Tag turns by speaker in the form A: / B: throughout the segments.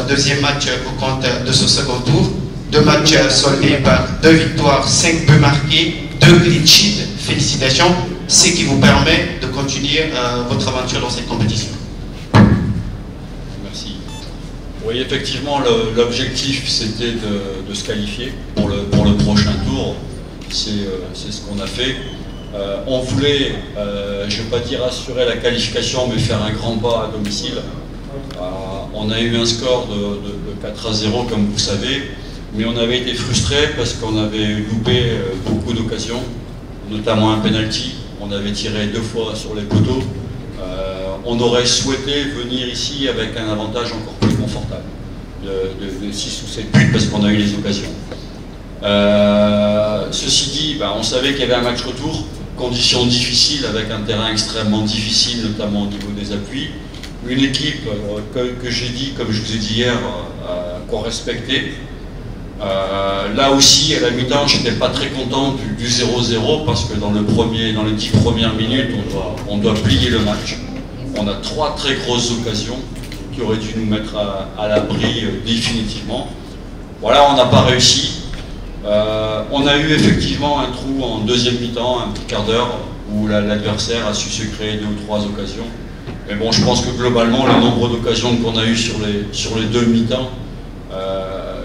A: deuxième match au compte de ce second tour. 2 matchs soldés par 2 victoires, 5 buts marqués, 2 clean sheets. Félicitations, ce qui vous permet de continuer votre aventure dans cette compétition.
B: Merci. Oui, effectivement, l'objectif c'était de se qualifier pour le prochain tour. C'est ce qu'on a fait. On voulait, je ne vais pas dire assurer la qualification, mais faire un grand pas à domicile. On a eu un score de 4-0, comme vous savez, mais on avait été frustrés parce qu'on avait loupé beaucoup d'occasions, notamment un penalty. On avait tiré 2 fois sur les poteaux. On aurait souhaité venir ici avec un avantage encore plus confortable, de 6 ou 7 buts, parce qu'on a eu les occasions. Ceci dit, on savait qu'il y avait un match retour, conditions difficiles avec un terrain extrêmement difficile, notamment au niveau des appuis. Une équipe que j'ai dit, comme je vous ai dit hier, qu'on respectait. Là aussi, à la mi-temps, je n'étais pas très content du 0-0 parce que dans les 10 premières minutes, on doit plier le match. On a 3 très grosses occasions qui auraient dû nous mettre à l'abri définitivement. Voilà, on n'a pas réussi. On a eu effectivement un trou en deuxième mi-temps, un petit quart d'heure, où l'adversaire a su se créer 2 ou 3 occasions. Mais bon, je pense que globalement, le nombre d'occasions qu'on a eu sur les 2 mi-temps,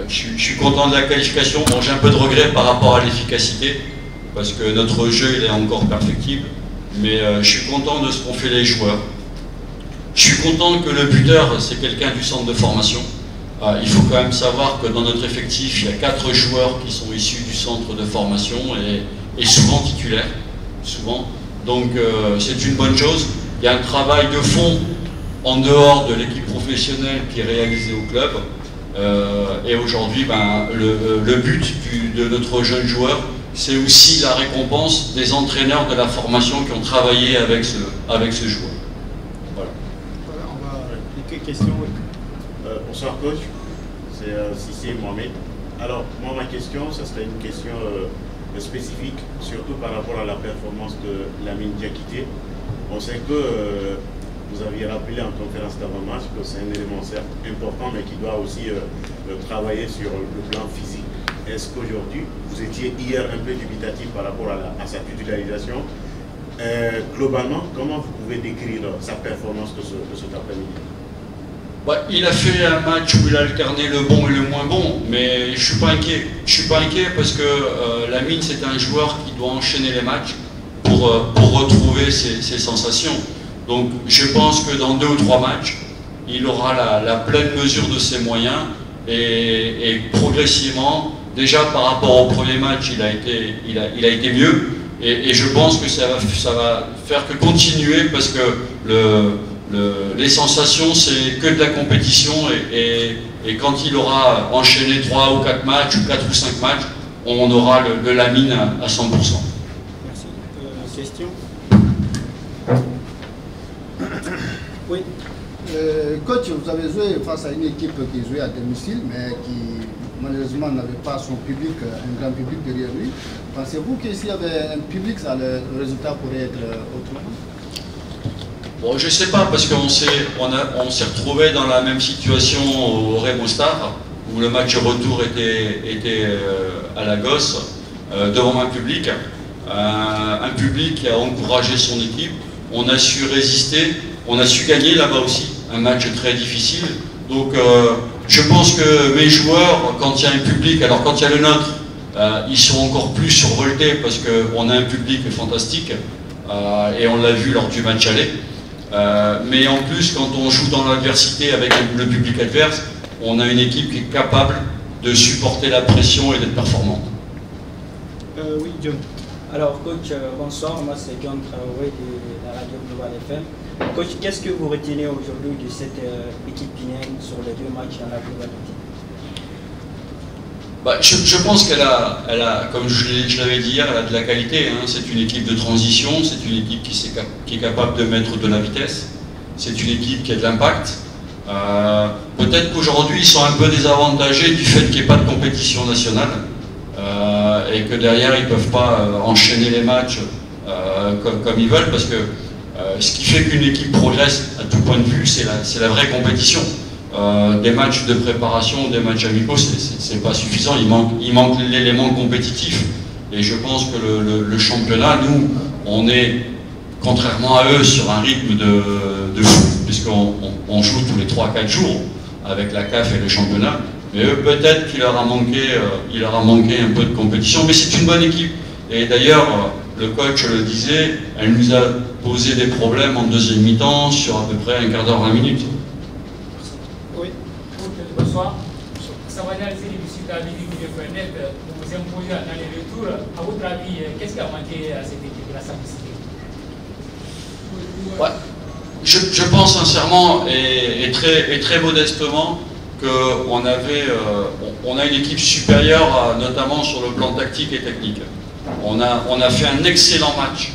B: je suis content de la qualification. Bon, j'ai un peu de regret par rapport à l'efficacité, parce que notre jeu il est encore perfectible, mais je suis content de ce qu'ont fait les joueurs. Je suis content que le buteur, c'est quelqu'un du centre de formation. Il faut quand même savoir que dans notre effectif, il y a 4 joueurs qui sont issus du centre de formation et souvent titulaires, souvent. Donc c'est une bonne chose. Il y a un travail de fond en dehors de l'équipe professionnelle qui est réalisé au club. Et aujourd'hui, le but de notre jeune joueur, c'est aussi la récompense des entraîneurs de la formation qui ont travaillé avec ce joueur. Voilà.
C: On va quelques questions.
D: Bonsoir coach, c'est Sissi Mohamed. Alors moi ma question, ça serait une question spécifique, surtout par rapport à la performance de Lamine Diakité. On sait que vous aviez rappelé en conférence d'avant-match que c'est un élément certes important, mais qui doit aussi travailler sur le plan physique. Est-ce qu'aujourd'hui, vous étiez hier un peu dubitatif par rapport à sa titularisation? Globalement, comment vous pouvez décrire sa performance de cet après-midi?
B: Il a fait un match où il a alterné le bon et le moins bon, mais je ne suis pas inquiet. Je suis pas inquiet parce que Lamine, c'est un joueur qui doit enchaîner les matchs pour retrouver ses sensations. Donc je pense que dans 2 ou 3 matchs, il aura la pleine mesure de ses moyens et progressivement, déjà par rapport au premier match, il a été mieux et je pense que ça va faire que continuer parce que les sensations, c'est que de la compétition et quand il aura enchaîné 3 ou 4 matchs ou 4 ou 5 matchs, on aura le Lamine à 100%.
C: Merci. Question?
E: Oui. Coach, vous avez joué face à une équipe qui jouait à domicile, mais qui malheureusement n'avait pas son public, un grand public derrière lui. Pensez-vous que s'il y avait un public, le résultat pourrait être autrement?
B: Bon, je ne sais pas, parce qu'on s'est retrouvé dans la même situation au Raymond Star, où le match retour était à la gosse, devant un public qui a encouragé son équipe. On a su résister, on a su gagner là-bas aussi, un match très difficile. Donc je pense que mes joueurs, quand il y a un public, alors quand il y a le nôtre, ils sont encore plus survoltés parce qu'on a un public fantastique, et on l'a vu lors du match aller. Mais en plus, quand on joue dans l'adversité avec le public adverse, on a une équipe qui est capable de supporter la pression et d'être performante.
C: Oui, John.
F: Alors, coach, bonsoir. Moi, c'est John Traoré de la radio Global FM. Coach, qu'est-ce que vous retenez aujourd'hui de cette équipe guinéenne sur les 2 matchs dans la globalité?
B: Je pense qu'elle a, comme je l'avais dit hier, elle a de la qualité. Hein. C'est une équipe de transition, c'est une équipe qui est capable de mettre de la vitesse, c'est une équipe qui a de l'impact. Peut-être qu'aujourd'hui, ils sont un peu désavantagés du fait qu'il n'y ait pas de compétition nationale et que derrière, ils ne peuvent pas enchaîner les matchs comme ils veulent, parce que ce qui fait qu'une équipe progresse à tout point de vue, c'est la vraie compétition. des matchs de préparation, des matchs amicaux, c'est pas suffisant, il manque l'élément compétitif. Et je pense que le championnat, nous, on est, contrairement à eux, sur un rythme de fou, puisqu'on joue tous les 3-4 jours avec la CAF et le championnat. Mais eux, peut-être qu'il leur a manqué un peu de compétition, mais c'est une bonne équipe. Et d'ailleurs, le coach le disait, elle nous a posé des problèmes en deuxième mi-temps sur à peu près un quart d'heure, 20 minutes.
C: Oui.
G: Bonsoir. Ça va réaliser les résultats du FNF, vous vous imposez dans les retours. À votre avis, qu'est-ce qui a manqué à cette équipe de la simplicité?
B: Ouais. Je pense sincèrement et très modestement qu'on on a une équipe supérieure, notamment sur le plan tactique et technique. On a fait un excellent match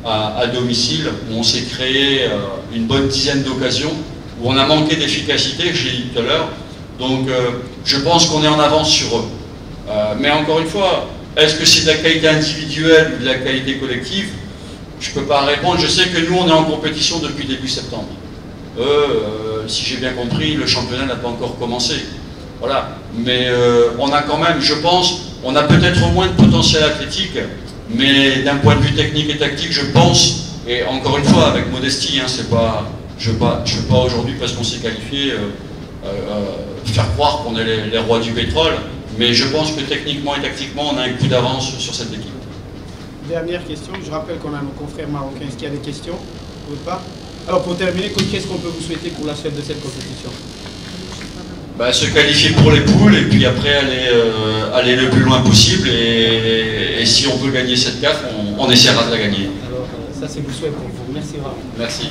B: à domicile, où on s'est créé une bonne dizaine d'occasions, où on a manqué d'efficacité, j'ai dit tout à l'heure. Donc je pense qu'on est en avance sur eux. Mais encore une fois, est-ce que c'est de la qualité individuelle ou de la qualité collective? Je ne peux pas répondre. Je sais que nous, on est en compétition depuis début septembre. Si j'ai bien compris, le championnat n'a pas encore commencé. Voilà. Mais on a quand même, je pense, on a peut-être moins de potentiel athlétique, mais d'un point de vue technique et tactique, je pense, et encore une fois, avec modestie, hein, c'est pas, je veux pas aujourd'hui, parce qu'on s'est qualifié, faire croire qu'on est les rois du pétrole, mais je pense que techniquement et tactiquement, on a un coup d'avance sur cette équipe.
C: Dernière question, je rappelle qu'on a nos confrères marocains. Est-ce qu'il y a des questions? Pas. Alors pour terminer, qu'est-ce qu'on peut vous souhaiter pour la suite de cette compétition?
B: Se qualifier pour les poules et puis après aller le plus loin possible et si on peut gagner cette CAF, on essaiera de la gagner.
C: Alors ça c'est vous souhaite pour vous. Merci Raoul.
B: Merci.